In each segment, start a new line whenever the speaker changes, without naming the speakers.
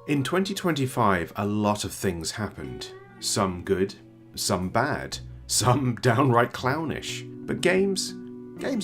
In 2025, a lot of things happened. Some good, some bad, some downright clownish. But games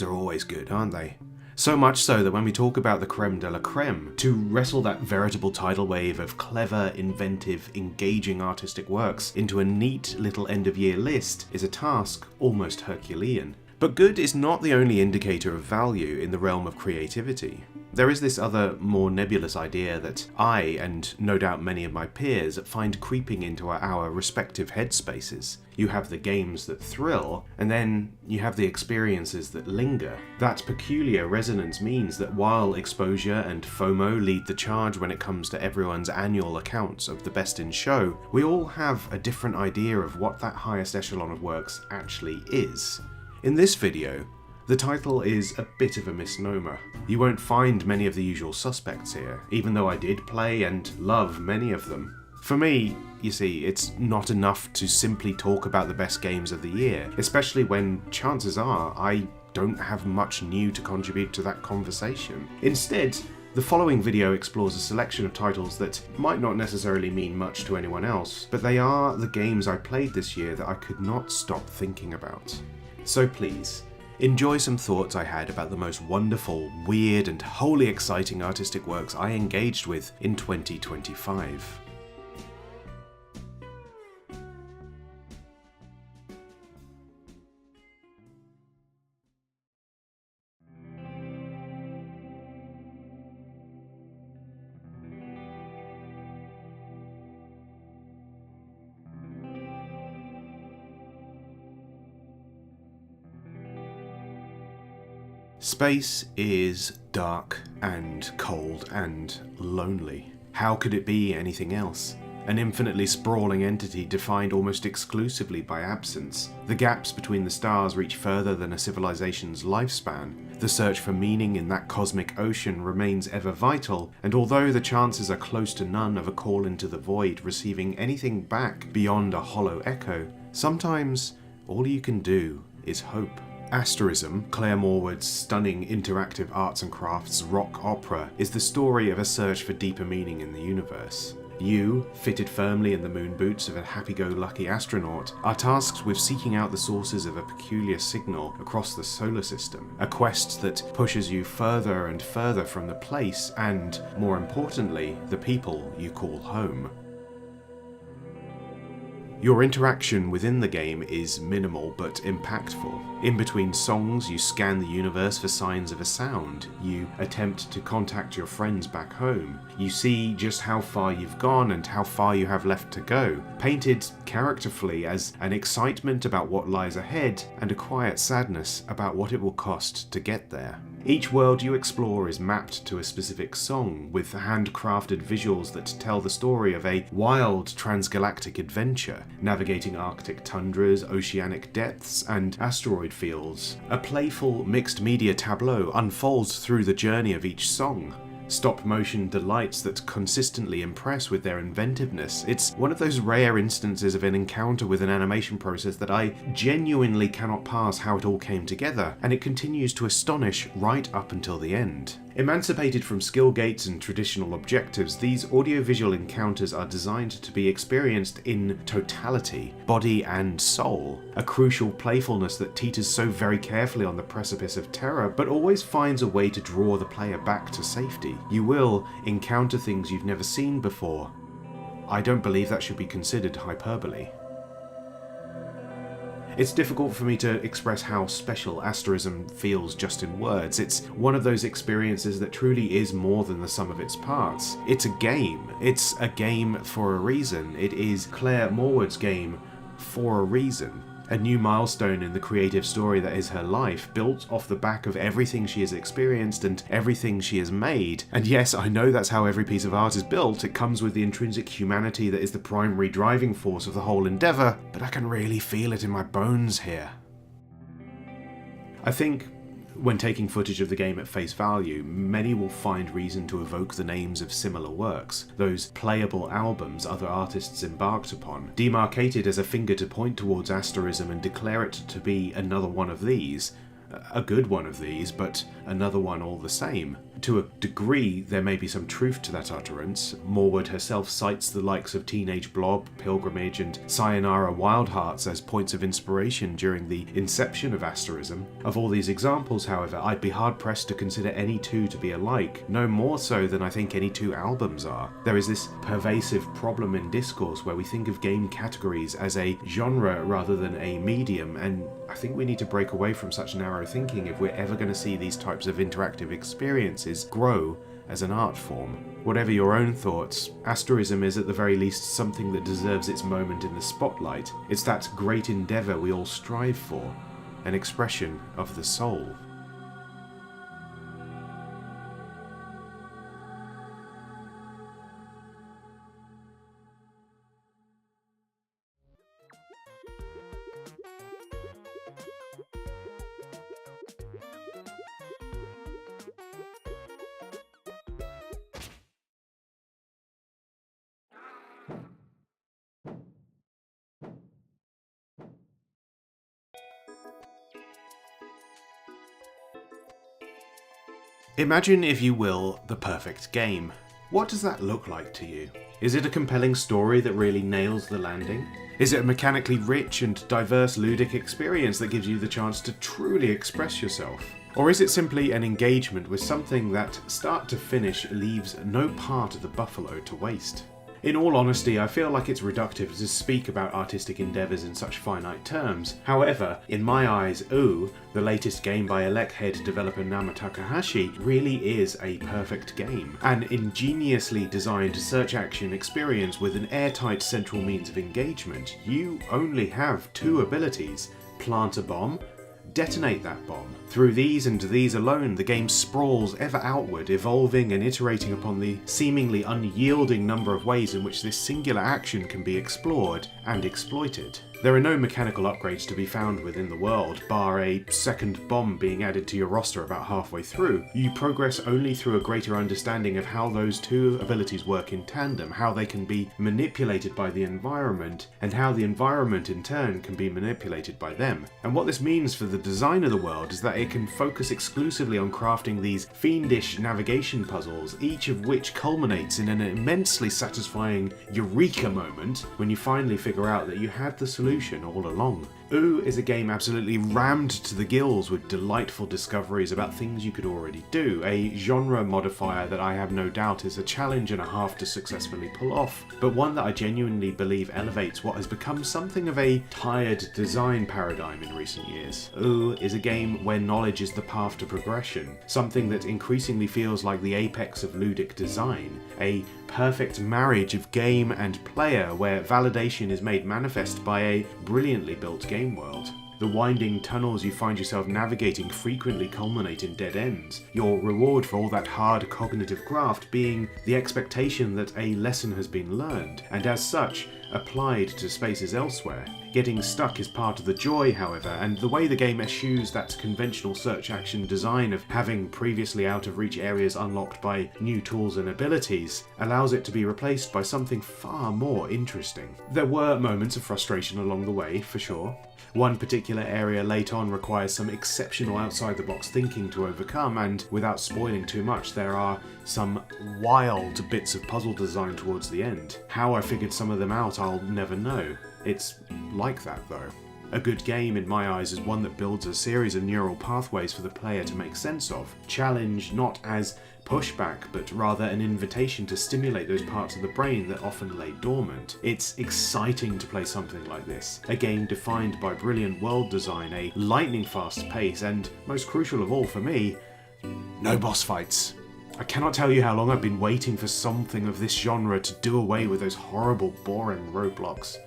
are always good, aren't they? So much so that when we talk about the creme de la creme, to wrestle that veritable tidal wave of clever, inventive, engaging artistic works into a neat little end-of-year list is a task almost Herculean. But good is not the only indicator of value in the realm of creativity. There is this other, more nebulous idea that I, and no doubt many of my peers, find creeping into our respective headspaces. You have the games that thrill, and then you have the experiences that linger. That peculiar resonance means that while exposure and FOMO lead the charge when it comes to everyone's annual accounts of the best in show, we all have a different idea of what that highest echelon of works actually is. In this video, the title is a bit of a misnomer. You won't find many of the usual suspects here, even though I did play and love many of them. For me, you see, it's not enough to simply talk about the best games of the year, especially when chances are I don't have much new to contribute to that conversation. Instead, the following video explores a selection of titles that might not necessarily mean much to anyone else, but they are the games I played this year that I could not stop thinking about. So please, enjoy some thoughts I had about the most wonderful, weird, and wholly exciting artistic works I engaged with in 2025. Space is dark and cold and lonely. How could it be anything else? An infinitely sprawling entity defined almost exclusively by absence. The gaps between the stars reach further than a civilization's lifespan. The search for meaning in that cosmic ocean remains ever vital, and although the chances are close to none of a call into the void receiving anything back beyond a hollow echo, sometimes all you can do is hope. Asterism, Claire Morwood's stunning interactive arts and crafts rock opera, is the story of a search for deeper meaning in the universe. You, fitted firmly in the moon boots of a happy-go-lucky astronaut, are tasked with seeking out the sources of a peculiar signal across the solar system, a quest that pushes you further and further from the place and, more importantly, the people you call home. Your interaction within the game is minimal but impactful. In between songs, you scan the universe for signs of a sound. You attempt to contact your friends back home. You see just how far you've gone and how far you have left to go, painted characterfully as an excitement about what lies ahead and a quiet sadness about what it will cost to get there. Each world you explore is mapped to a specific song, with handcrafted visuals that tell the story of a wild transgalactic adventure, navigating Arctic tundras, oceanic depths, and asteroid fields. A playful, mixed media tableau unfolds through the journey of each song. Stop-motion delights that consistently impress with their inventiveness. It's one of those rare instances of an encounter with an animation process that I genuinely cannot pass how it all came together, and it continues to astonish right up until the end. Emancipated from skill gates and traditional objectives, these audiovisual encounters are designed to be experienced in totality, body and soul, a crucial playfulness that teeters so very carefully on the precipice of terror, but always finds a way to draw the player back to safety. You will encounter things you've never seen before. I don't believe that should be considered hyperbole. It's difficult for me to express how special Asterism feels just in words. It's one of those experiences that truly is more than the sum of its parts. It's a game. It's a game for a reason. It is Claire Morwood's game for a reason. A new milestone in the creative story that is her life, built off the back of everything she has experienced and everything she has made. And yes, I know that's how every piece of art is built. It comes with the intrinsic humanity that is the primary driving force of the whole endeavour, but I can really feel it in my bones here. I think, when taking footage of the game at face value, many will find reason to evoke the names of similar works, those playable albums other artists embarked upon, demarcated as a finger to point towards Asterism and declare it to be another one of these. a good one of these, but another one all the same. To a degree, there may be some truth to that utterance. Morwood herself cites the likes of Teenage Blob, Pilgrimage, and Sayonara Wild Hearts as points of inspiration during the inception of Asterism. Of all these examples, however, I'd be hard-pressed to consider any two to be alike, no more so than I think any two albums are. There is this pervasive problem in discourse where we think of game categories as a genre rather than a medium, and I think we need to break away from such narrow thinking if we're ever going to see these types of interactive experiences grow as an art form. Whatever your own thoughts, Asterism is at the very least something that deserves its moment in the spotlight. It's that great endeavour we all strive for, an expression of the soul. Imagine, if you will, the perfect game. What does that look like to you? Is it a compelling story that really nails the landing? Is it a mechanically rich and diverse ludic experience that gives you the chance to truly express yourself? Or is it simply an engagement with something that, start to finish, leaves no part of the buffalo to waste? In all honesty, I feel like it's reductive to speak about artistic endeavours in such finite terms. However, in my eyes, Ooh, the latest game by Elec-head developer Nama Takahashi, really is a perfect game. An ingeniously designed search-action experience with an airtight central means of engagement. You only have two abilities: plant a bomb, detonate that bomb. Through these and these alone, the game sprawls ever outward, evolving and iterating upon the seemingly unyielding number of ways in which this singular action can be explored and exploited. There are no mechanical upgrades to be found within the world, bar a second bomb being added to your roster about halfway through. You progress only through a greater understanding of how those two abilities work in tandem, how they can be manipulated by the environment, and how the environment in turn can be manipulated by them. And what this means for the design of the world is that it can focus exclusively on crafting these fiendish navigation puzzles, each of which culminates in an immensely satisfying eureka moment when you finally figure out that you had the solution all along. Ooh is a game absolutely rammed to the gills with delightful discoveries about things you could already do, a genre modifier that I have no doubt is a challenge and a half to successfully pull off, but one that I genuinely believe elevates what has become something of a tired design paradigm in recent years. Ooh is a game where knowledge is the path to progression, something that increasingly feels like the apex of ludic design, a perfect marriage of game and player where validation is made manifest by a brilliantly built game world. The winding tunnels you find yourself navigating frequently culminate in dead ends, your reward for all that hard cognitive graft being the expectation that a lesson has been learned, and as such, applied to spaces elsewhere. Getting stuck is part of the joy, however, and the way the game eschews that conventional search action design of having previously out of reach areas unlocked by new tools and abilities allows it to be replaced by something far more interesting. There were moments of frustration along the way, for sure. One particular area late on requires some exceptional outside-the-box thinking to overcome, and without spoiling too much, there are some wild bits of puzzle design towards the end. How I figured some of them out, I'll never know. It's like that, though. A good game, in my eyes, is one that builds a series of neural pathways for the player to make sense of. Challenge not as pushback, but rather an invitation to stimulate those parts of the brain that often lay dormant. It's exciting to play something like this. A game defined by brilliant world design, a lightning-fast pace, and, most crucial of all for me, no boss fights. I cannot tell you how long I've been waiting for something of this genre to do away with those horrible, boring roadblocks.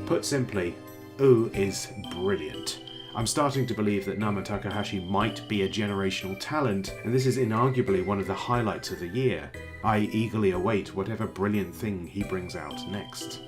Put simply, Ooh is brilliant. I'm starting to believe that Nama Takahashi might be a generational talent, and this is inarguably one of the highlights of the year. I eagerly await whatever brilliant thing he brings out next.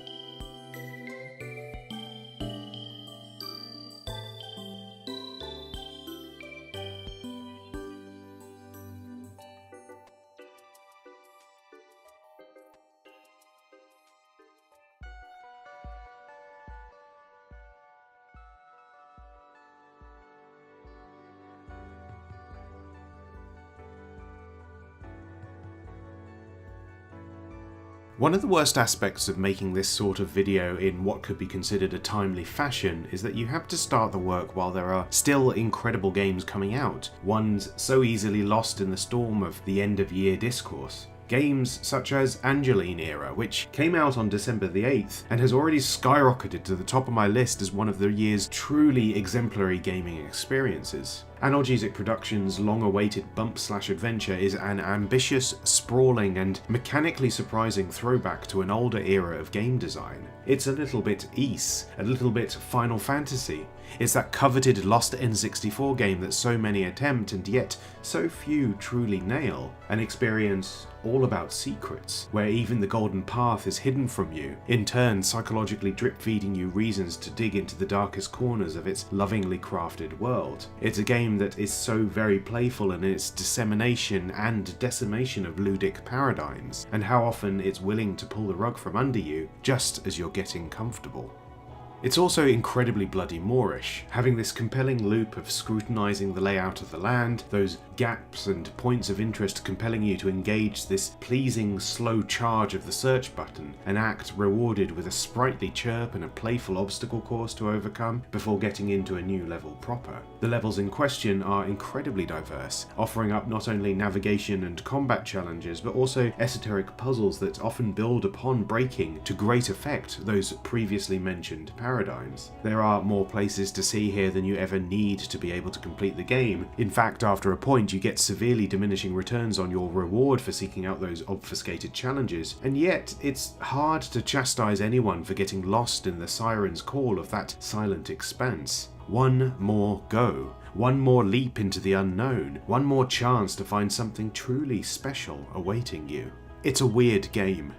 One of the worst aspects of making this sort of video in what could be considered a timely fashion is that you have to start the work while there are still incredible games coming out, ones so easily lost in the storm of the end-of-year discourse. Games such as Angeline Era, which came out on December the 8th and has already skyrocketed to the top of my list as one of the year's truly exemplary gaming experiences. Analgesic Productions' long-awaited bump-slash-adventure is an ambitious, sprawling and mechanically surprising throwback to an older era of game design. It's a little bit Ys, a little bit Final Fantasy. It's that coveted lost N64 game that so many attempt and yet so few truly nail. An experience all about secrets, where even the golden path is hidden from you, in turn psychologically drip-feeding you reasons to dig into the darkest corners of its lovingly crafted world. It's a game that is so very playful in its dissemination and decimation of ludic paradigms, and how often it's willing to pull the rug from under you just as you're getting comfortable. It's also incredibly bloody Moorish, having this compelling loop of scrutinising the layout of the land, those gaps and points of interest compelling you to engage this pleasing slow charge of the search button, an act rewarded with a sprightly chirp and a playful obstacle course to overcome before getting into a new level proper. The levels in question are incredibly diverse, offering up not only navigation and combat challenges but also esoteric puzzles that often build upon breaking to great effect those previously mentioned paradigms. There are more places to see here than you ever need to be able to complete the game. In fact, after a point you get severely diminishing returns on your reward for seeking out those obfuscated challenges, and yet it's hard to chastise anyone for getting lost in the siren's call of that silent expanse. One more go, one more leap into the unknown, one more chance to find something truly special awaiting you. It's a weird game.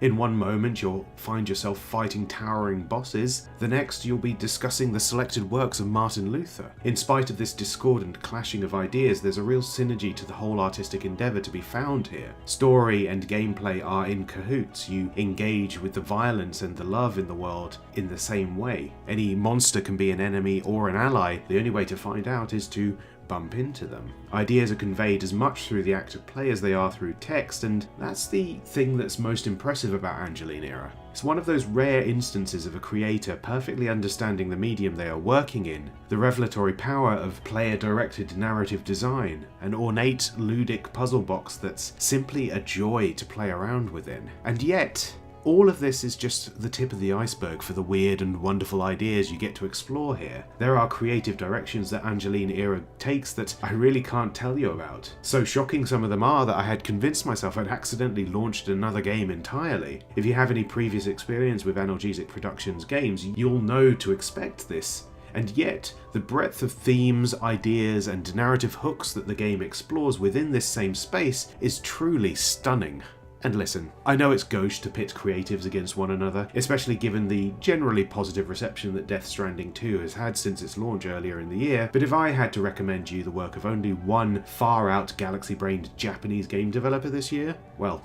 In one moment you'll find yourself fighting towering bosses, the next you'll be discussing the selected works of Martin Luther. In spite of this discordant clashing of ideas, there's a real synergy to the whole artistic endeavour to be found here. Story and gameplay are in cahoots, you engage with the violence and the love in the world in the same way. Any monster can be an enemy or an ally, the only way to find out is to bump into them. Ideas are conveyed as much through the act of play as they are through text, and that's the thing that's most impressive about Angeline Era. It's one of those rare instances of a creator perfectly understanding the medium they are working in, the revelatory power of player-directed narrative design, an ornate ludic puzzle box that's simply a joy to play around within. And yet, all of this is just the tip of the iceberg for the weird and wonderful ideas you get to explore here. There are creative directions that Angeline Era takes that I really can't tell you about. So shocking some of them are that I had convinced myself I'd accidentally launched another game entirely. If you have any previous experience with Analgesic Productions games, you'll know to expect this. And yet, the breadth of themes, ideas, and narrative hooks that the game explores within this same space is truly stunning. And listen, I know it's gauche to pit creatives against one another, especially given the generally positive reception that Death Stranding 2 has had since its launch earlier in the year, but if I had to recommend you the work of only one far-out galaxy-brained Japanese game developer this year, well,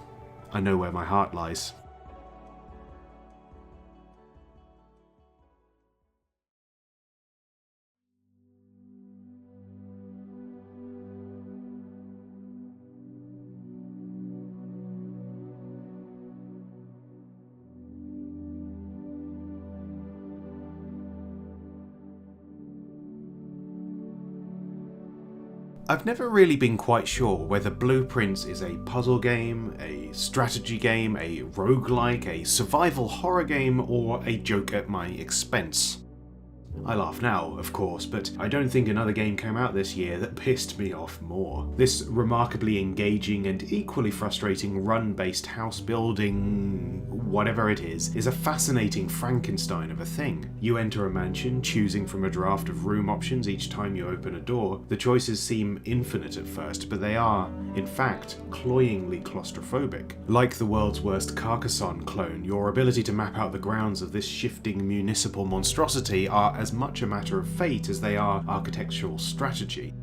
I know where my heart lies. I've never really been quite sure whether Blueprints is a puzzle game, a strategy game, a roguelike, a survival horror game, or a joke at my expense. I laugh now, of course, but I don't think another game came out this year that pissed me off more. This remarkably engaging and equally frustrating run-based house building, whatever it is a fascinating Frankenstein of a thing. You enter a mansion, choosing from a draft of room options each time you open a door. The choices seem infinite at first, but they are, in fact, cloyingly claustrophobic. Like the world's worst Carcassonne clone, your ability to map out the grounds of this shifting municipal monstrosity are as much a matter of fate as they are architectural strategy.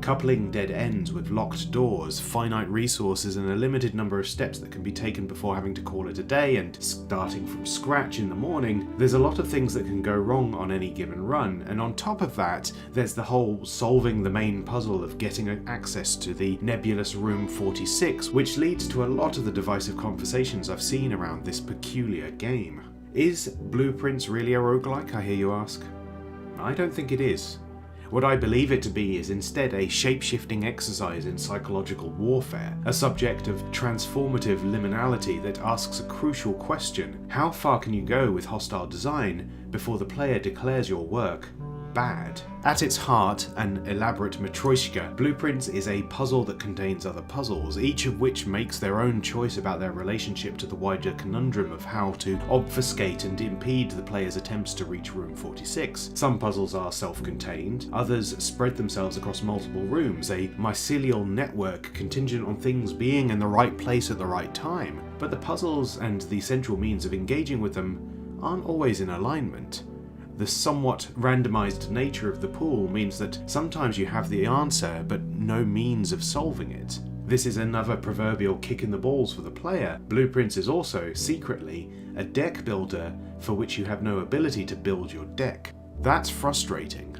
Coupling dead ends with locked doors, finite resources, and a limited number of steps that can be taken before having to call it a day and starting from scratch in the morning, there's a lot of things that can go wrong on any given run, and on top of that, there's the whole solving the main puzzle of getting access to the nebulous Room 46, which leads to a lot of the divisive conversations I've seen around this peculiar game. Is Blueprints really a roguelike, I hear you ask? I don't think it is. What I believe it to be is instead a shape-shifting exercise in psychological warfare, a subject of transformative liminality that asks a crucial question: how far can you go with hostile design before the player declares your work bad? At its heart, an elaborate matryoshka, Blueprints is a puzzle that contains other puzzles, each of which makes their own choice about their relationship to the wider conundrum of how to obfuscate and impede the player's attempts to reach Room 46. Some puzzles are self-contained, others spread themselves across multiple rooms, a mycelial network contingent on things being in the right place at the right time. But the puzzles and the central means of engaging with them aren't always in alignment. The somewhat randomized nature of the pool means that sometimes you have the answer but no means of solving it. This is another proverbial kick in the balls for the player. Blueprints is also, secretly, a deck builder for which you have no ability to build your deck. That's frustrating.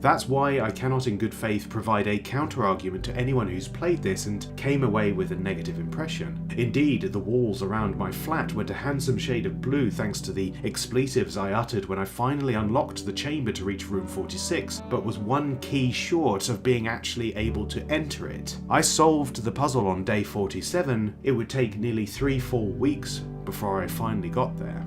That's why I cannot in good faith provide a counter-argument to anyone who's played this and came away with a negative impression. Indeed, the walls around my flat went a handsome shade of blue thanks to the expletives I uttered when I finally unlocked the chamber to reach Room 46, but was one key short of being actually able to enter it. I solved the puzzle on day 47, it would take nearly 3-4 weeks before I finally got there.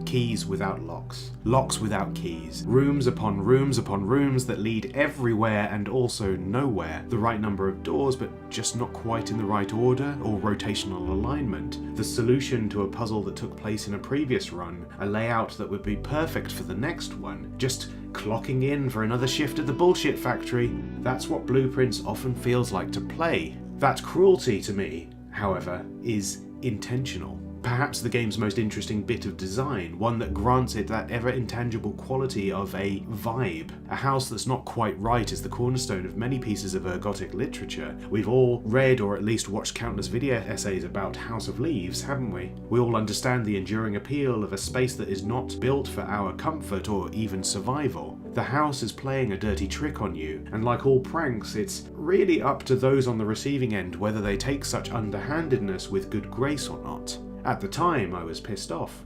Keys without locks. Locks without keys. Rooms upon rooms that lead everywhere and also nowhere. The right number of doors, but just not quite in the right order or rotational alignment. The solution to a puzzle that took place in a previous run. A layout that would be perfect for the next one. Just clocking in for another shift at the bullshit factory. That's what Blueprints often feels like to play. That cruelty to me, however, is intentional. Perhaps the game's most interesting bit of design, one that grants it that ever-intangible quality of a vibe. A house that's not quite right is the cornerstone of many pieces of ergotic literature. We've all read or at least watched countless video essays about House of Leaves, haven't we? We all understand the enduring appeal of a space that is not built for our comfort or even survival. The house is playing a dirty trick on you, and like all pranks, it's really up to those on the receiving end whether they take such underhandedness with good grace or not. At the time, I was pissed off.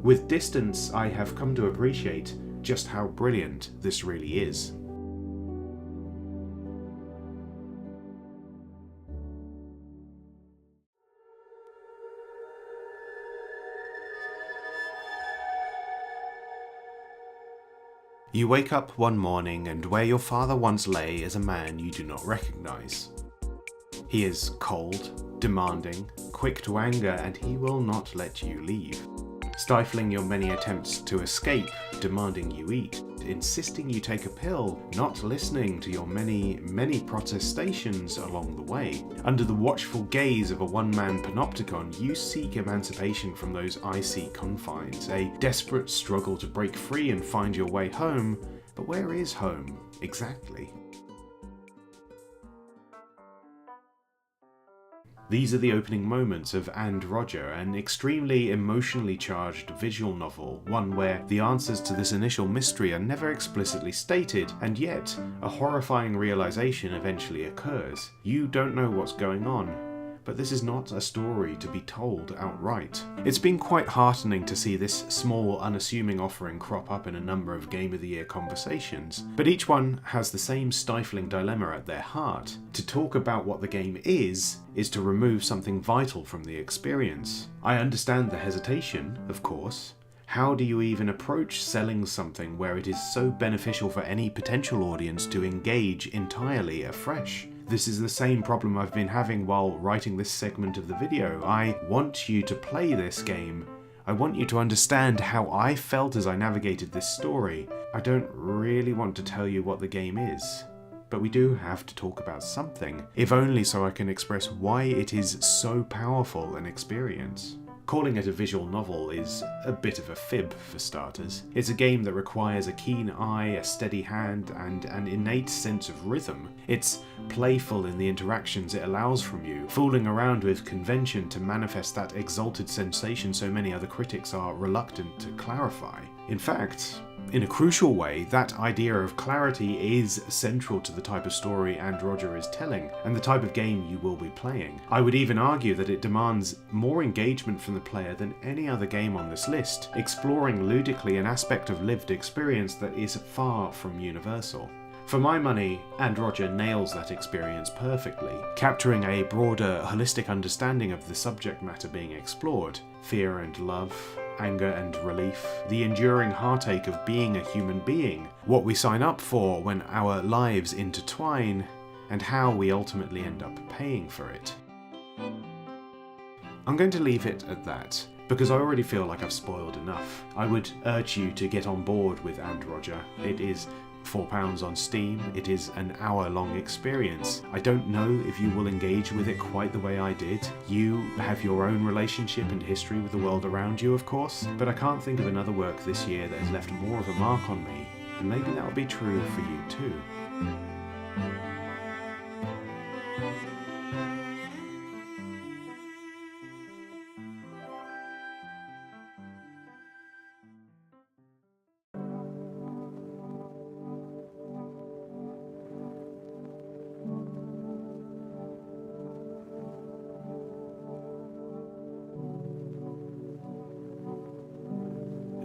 With distance, I have come to appreciate just how brilliant this really is. You wake up one morning and where your father once lay is a man you do not recognize. He is cold, demanding, quick to anger, and he will not let you leave. Stifling your many attempts to escape, demanding you eat, insisting you take a pill, not listening to your many protestations along the way. Under the watchful gaze of a one-man panopticon, you seek emancipation from those icy confines, a desperate struggle to break free and find your way home. But where is home, exactly? These are the opening moments of And Roger, an extremely emotionally charged visual novel, one where the answers to this initial mystery are never explicitly stated, and yet a horrifying realization eventually occurs. You don't know what's going on, but this is not a story to be told outright. It's been quite heartening to see this small, unassuming offering crop up in a number of Game of the Year conversations, but each one has the same stifling dilemma at their heart. To talk about what the game is to remove something vital from the experience. I understand the hesitation, of course. How do you even approach selling something where it is so beneficial for any potential audience to engage entirely afresh? This is the same problem I've been having while writing this segment of the video. I want you to play this game. I want you to understand how I felt as I navigated this story. I don't really want to tell you what the game is, but we do have to talk about something, if only so I can express why it is so powerful an experience. Calling it a visual novel is a bit of a fib for starters. It's a game that requires a keen eye, a steady hand, and an innate sense of rhythm. It's playful in the interactions it allows from you, fooling around with convention to manifest that exalted sensation so many other critics are reluctant to clarify. In fact, in a crucial way, that idea of clarity is central to the type of story And Roger is telling, and the type of game you will be playing. I would even argue that it demands more engagement from the player than any other game on this list, exploring ludically an aspect of lived experience that is far from universal. For my money, And Roger nails that experience perfectly, capturing a broader, holistic understanding of the subject matter being explored: fear and love, anger and relief, the enduring heartache of being a human being, what we sign up for when our lives intertwine, and how we ultimately end up paying for it. I'm going to leave it at that, because I already feel like I've spoiled enough. I would urge you to get on board with And Roger. It is £4 on Steam. It is an hour-long experience. I don't know if you will engage with it quite the way I did. You have your own relationship and history with the world around you, of course, but I can't think of another work this year that has left more of a mark on me, and maybe that'll be true for you too.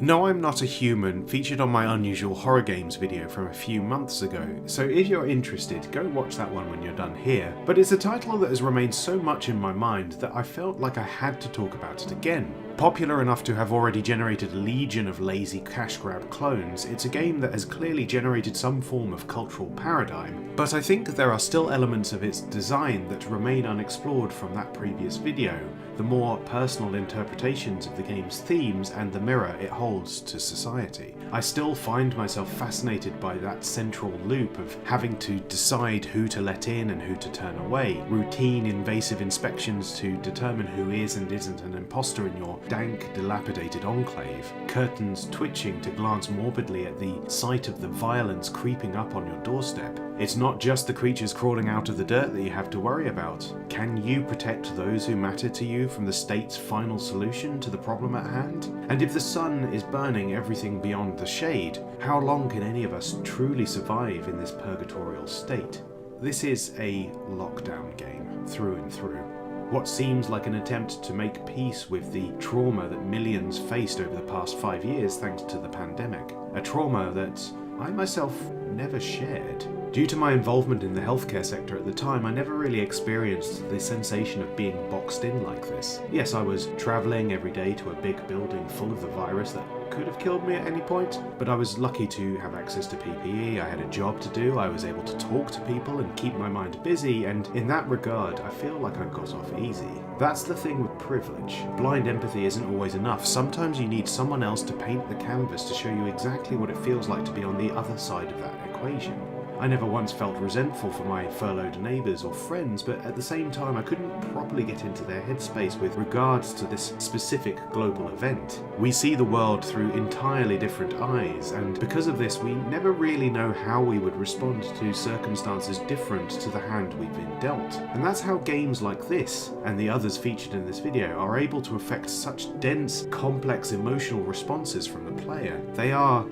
No, I'm Not a Human featured on my Unusual Horror Games video from a few months ago, so if you're interested, go watch that one when you're done here. But it's a title that has remained so much in my mind that I felt like I had to talk about it again. Popular enough to have already generated a legion of lazy cash grab clones, it's a game that has clearly generated some form of cultural paradigm, but I think there are still elements of its design that remain unexplored from that previous video, the more personal interpretations of the game's themes and the mirror it holds to society. I still find myself fascinated by that central loop of having to decide who to let in and who to turn away, routine invasive inspections to determine who is and isn't an imposter in your dank, dilapidated enclave, curtains twitching to glance morbidly at the sight of the violence creeping up on your doorstep. It's not just the creatures crawling out of the dirt that you have to worry about. Can you protect those who matter to you from the state's final solution to the problem at hand? And if the sun is burning everything beyond the shade, how long can any of us truly survive in this purgatorial state? This is a lockdown game, through and through. What seems like an attempt to make peace with the trauma that millions faced over the past 5 years thanks to the pandemic. A trauma that I myself never shared. Due to my involvement in the healthcare sector at the time, I never really experienced the sensation of being boxed in like this. Yes, I was travelling every day to a big building full of the virus that could have killed me at any point, but I was lucky to have access to PPE, I had a job to do, I was able to talk to people and keep my mind busy, and in that regard, I feel like I got off easy. That's the thing with privilege. Blind empathy isn't always enough. Sometimes you need someone else to paint the canvas to show you exactly what it feels like to be on the other side of that equation. I never once felt resentful for my furloughed neighbours or friends, but at the same time I couldn't properly get into their headspace with regards to this specific global event. We see the world through entirely different eyes, and because of this we never really know how we would respond to circumstances different to the hand we've been dealt. And that's how games like this, and the others featured in this video, are able to affect such dense, complex emotional responses from the player. They are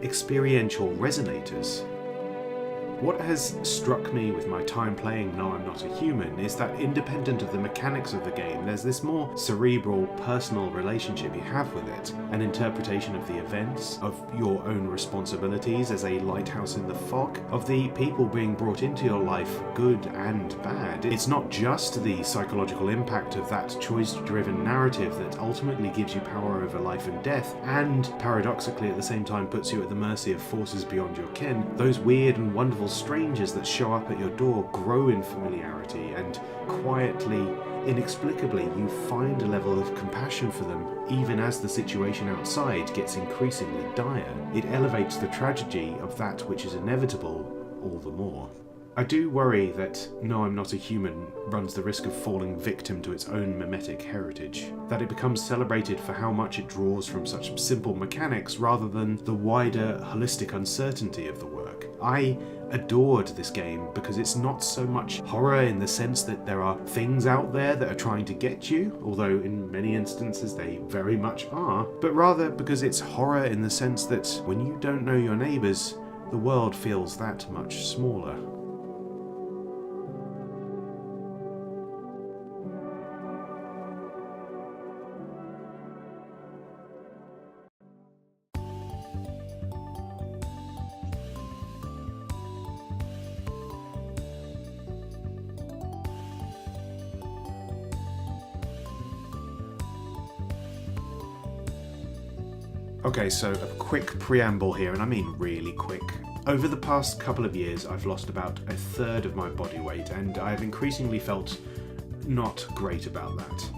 experiential resonators. What has struck me with my time playing No I'm Not a Human is that independent of the mechanics of the game, there's this more cerebral, personal relationship you have with it, an interpretation of the events, of your own responsibilities as a lighthouse in the fog, of the people being brought into your life, good and bad. It's not just the psychological impact of that choice-driven narrative that ultimately gives you power over life and death, and paradoxically at the same time puts you at the mercy of forces beyond your ken. Those weird and wonderful strangers that show up at your door grow in familiarity, and quietly, inexplicably, you find a level of compassion for them even as the situation outside gets increasingly dire. It elevates the tragedy of that which is inevitable all the more. I do worry that No, I'm Not a Human runs the risk of falling victim to its own mimetic heritage, that it becomes celebrated for how much it draws from such simple mechanics rather than the wider, holistic uncertainty of the work. I adored this game because it's not so much horror in the sense that there are things out there that are trying to get you, although in many instances they very much are, but rather because it's horror in the sense that when you don't know your neighbours, the world feels that much smaller. Okay, so a quick preamble here, and I mean really quick. Over the past couple of years, I've lost about a third of my body weight, and I've increasingly felt not great about that.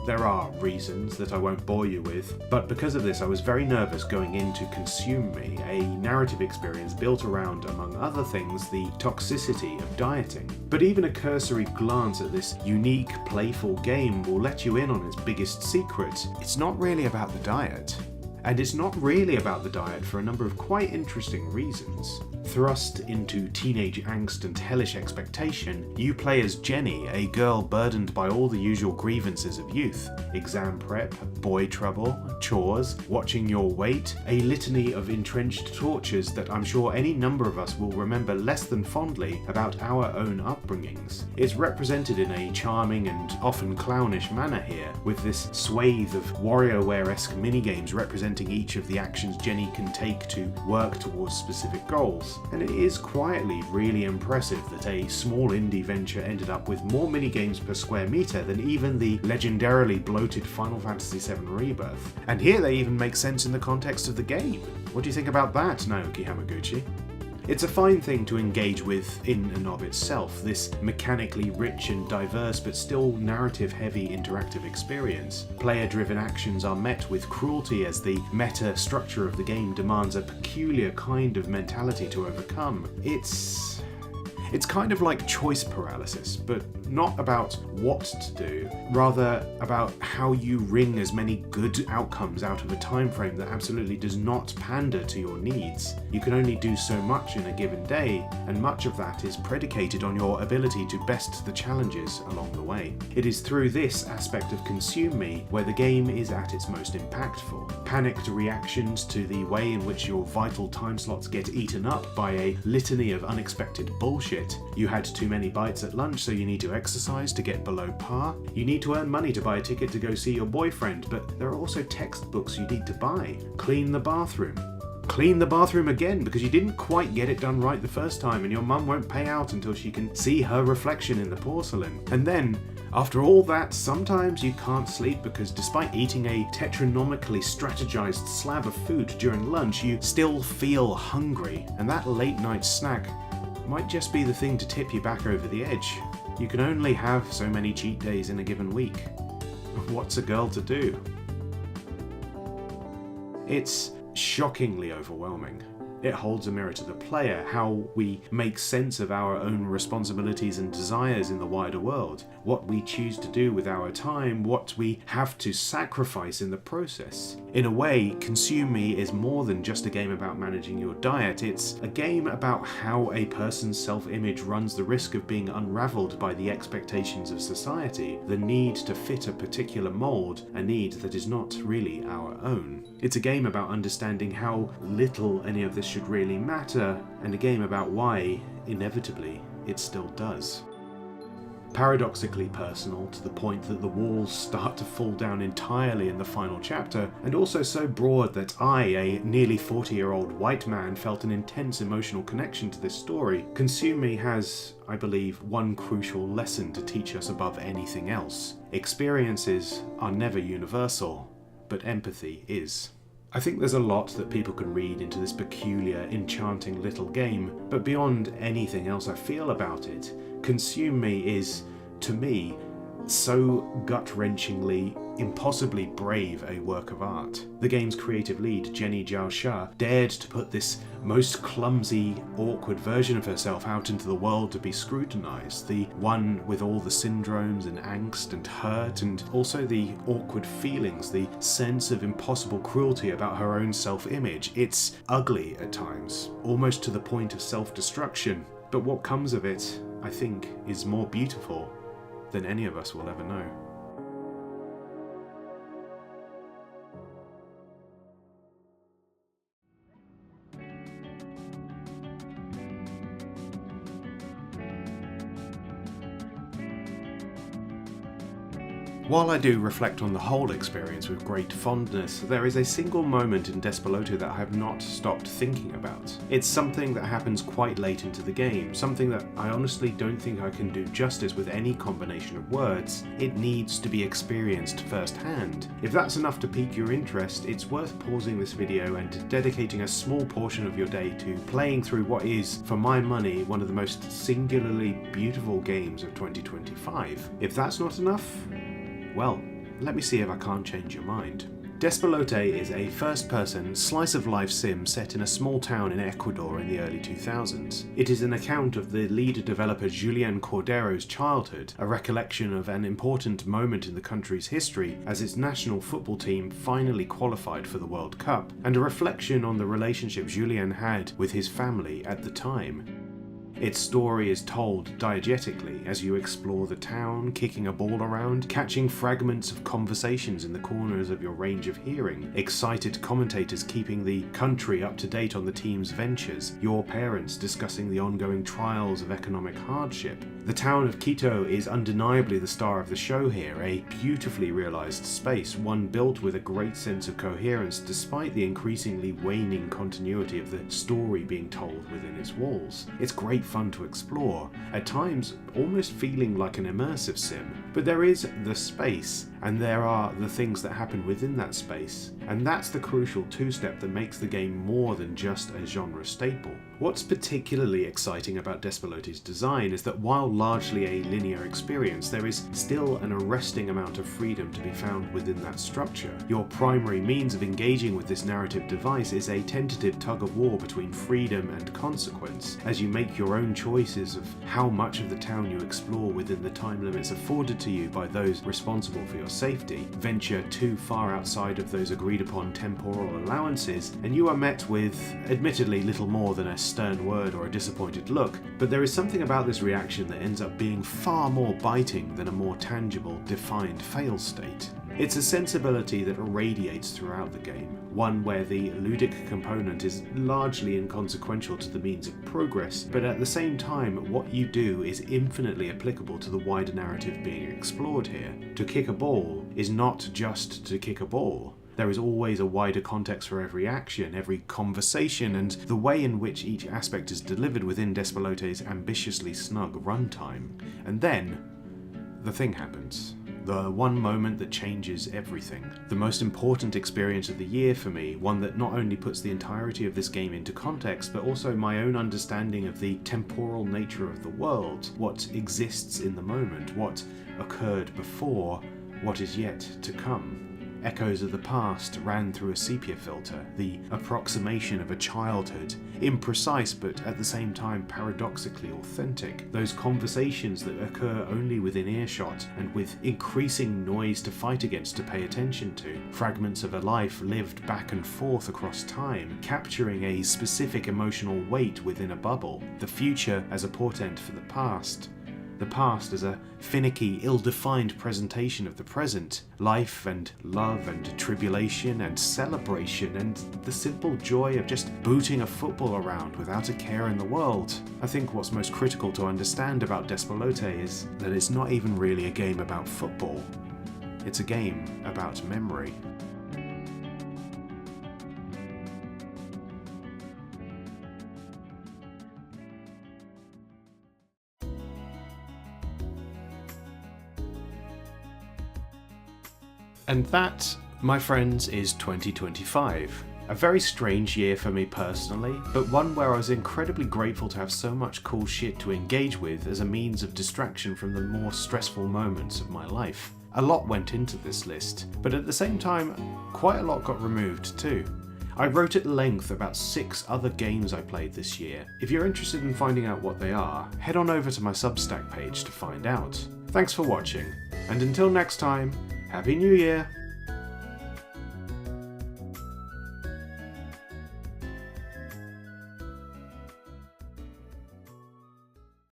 There are reasons that I won't bore you with, but because of this I was very nervous going into Consume Me, a narrative experience built around, among other things, the toxicity of dieting. But even a cursory glance at this unique, playful game will let you in on its biggest secret. It's not really about the diet. And it's not really about the diet for a number of quite interesting reasons. Thrust into teenage angst and hellish expectation, you play as Jenny, a girl burdened by all the usual grievances of youth. Exam prep, boy trouble, chores, watching your weight, a litany of entrenched tortures that I'm sure any number of us will remember less than fondly about our own upbringings. It's represented in a charming and often clownish manner here, with this swathe of WarioWare-esque minigames representing each of the actions Jenny can take to work towards specific goals. And it is quietly really impressive that a small indie venture ended up with more minigames per square meter than even the legendarily bloated Final Fantasy VII Rebirth. And here they even make sense in the context of the game. What do you think about that, Naoki Hamaguchi? It's a fine thing to engage with in and of itself, this mechanically rich and diverse but still narrative-heavy interactive experience. Player-driven actions are met with cruelty as the meta structure of the game demands a peculiar kind of mentality to overcome. It's kind of like choice paralysis, but not about what to do, rather about how you wring as many good outcomes out of a time frame that absolutely does not pander to your needs. You can only do so much in a given day, and much of that is predicated on your ability to best the challenges along the way. It is through this aspect of Consume Me where the game is at its most impactful. Panicked reactions to the way in which your vital time slots get eaten up by a litany of unexpected bullshit. You had too many bites at lunch, so you need to exercise to get below par. You need to earn money to buy a ticket to go see your boyfriend, but there are also textbooks you need to buy. Clean the bathroom. Clean the bathroom again because you didn't quite get it done right the first time, and your mum won't pay out until she can see her reflection in the porcelain. And then, after all that, sometimes you can't sleep because despite eating a tetranomically strategized slab of food during lunch, you still feel hungry, and that late night snack might just be the thing to tip you back over the edge. You can only have so many cheat days in a given week. What's a girl to do? It's shockingly overwhelming. It holds a mirror to the player, how we make sense of our own responsibilities and desires in the wider world, what we choose to do with our time, what we have to sacrifice in the process. In a way, Consume Me is more than just a game about managing your diet, it's a game about how a person's self-image runs the risk of being unraveled by the expectations of society, the need to fit a particular mold, a need that is not really our own. It's a game about understanding how little any of this should really matter, and a game about why, inevitably, it still does. Paradoxically personal to the point that the walls start to fall down entirely in the final chapter, and also so broad that I, a nearly 40-year-old white man, felt an intense emotional connection to this story. Consume Me has, I believe, one crucial lesson to teach us above anything else. Experiences are never universal, but empathy is. I think there's a lot that people can read into this peculiar, enchanting little game, but beyond anything else I feel about it, Consume Me is, to me, so gut-wrenchingly, impossibly brave a work of art. The game's creative lead, Jenny Jiaosha, dared to put this most clumsy, awkward version of herself out into the world to be scrutinised, the one with all the syndromes and angst and hurt, and also the awkward feelings, the sense of impossible cruelty about her own self-image. It's ugly at times, almost to the point of self-destruction, but what comes of it, I think, is more beautiful than any of us will ever know. While I do reflect on the whole experience with great fondness, there is a single moment in Despelote that I have not stopped thinking about. It's something that happens quite late into the game, something that I honestly don't think I can do justice with any combination of words. It needs to be experienced firsthand. If that's enough to pique your interest, it's worth pausing this video and dedicating a small portion of your day to playing through what is, for my money, one of the most singularly beautiful games of 2025. If that's not enough, well, let me see if I can't change your mind. Despelote is a first-person, slice-of-life sim set in a small town in Ecuador in the early 2000s. It is an account of the lead developer Julian Cordero's childhood, a recollection of an important moment in the country's history as its national football team finally qualified for the World Cup, and a reflection on the relationship Julian had with his family at the time. Its story is told diegetically as you explore the town, kicking a ball around, catching fragments of conversations in the corners of your range of hearing, excited commentators keeping the country up to date on the team's ventures, your parents discussing the ongoing trials of economic hardship. The town of Quito is undeniably the star of the show here, a beautifully realised space, one built with a great sense of coherence despite the increasingly waning continuity of the story being told within its walls. It's great fun to explore, at times almost feeling like an immersive sim. But there is the space, and there are the things that happen within that space, and that's the crucial two-step that makes the game more than just a genre staple. What's particularly exciting about Despelote's design is that while largely a linear experience, there is still an arresting amount of freedom to be found within that structure. Your primary means of engaging with this narrative device is a tentative tug-of-war between freedom and consequence, as you make your own choices of how much of the town you explore within the time limits afforded to you by those responsible for your safety, venture too far outside of those agreed upon temporal allowances, and you are met with, admittedly, little more than a stern word or a disappointed look, but there is something about this reaction that ends up being far more biting than a more tangible, defined fail state. It's a sensibility that radiates throughout the game, one where the ludic component is largely inconsequential to the means of progress, but at the same time what you do is infinitely applicable to the wider narrative being explored here. To kick a ball is not just to kick a ball. There is always a wider context for every action, every conversation, and the way in which each aspect is delivered within Despelote's ambitiously snug runtime. And then, the thing happens. The one moment that changes everything. The most important experience of the year for me, one that not only puts the entirety of this game into context, but also my own understanding of the temporal nature of the world, what exists in the moment, what occurred before, what is yet to come. Echoes of the past ran through a sepia filter, the approximation of a childhood, imprecise but at the same time paradoxically authentic. Those conversations that occur only within earshot and with increasing noise to fight against to pay attention to. Fragments of a life lived back and forth across time, capturing a specific emotional weight within a bubble. The future as a portent for the past. The past as a finicky, ill-defined presentation of the present. Life and love and tribulation and celebration and the simple joy of just booting a football around without a care in the world. I think what's most critical to understand about Despelote is that it's not even really a game about football. It's a game about memory. And that, my friends, is 2025. A very strange year for me personally, but one where I was incredibly grateful to have so much cool shit to engage with as a means of distraction from the more stressful moments of my life. A lot went into this list, but at the same time, quite a lot got removed too. I wrote at length about 6 other games I played this year. If you're interested in finding out what they are, head on over to my Substack page to find out. Thanks for watching, and until next time, Happy New Year!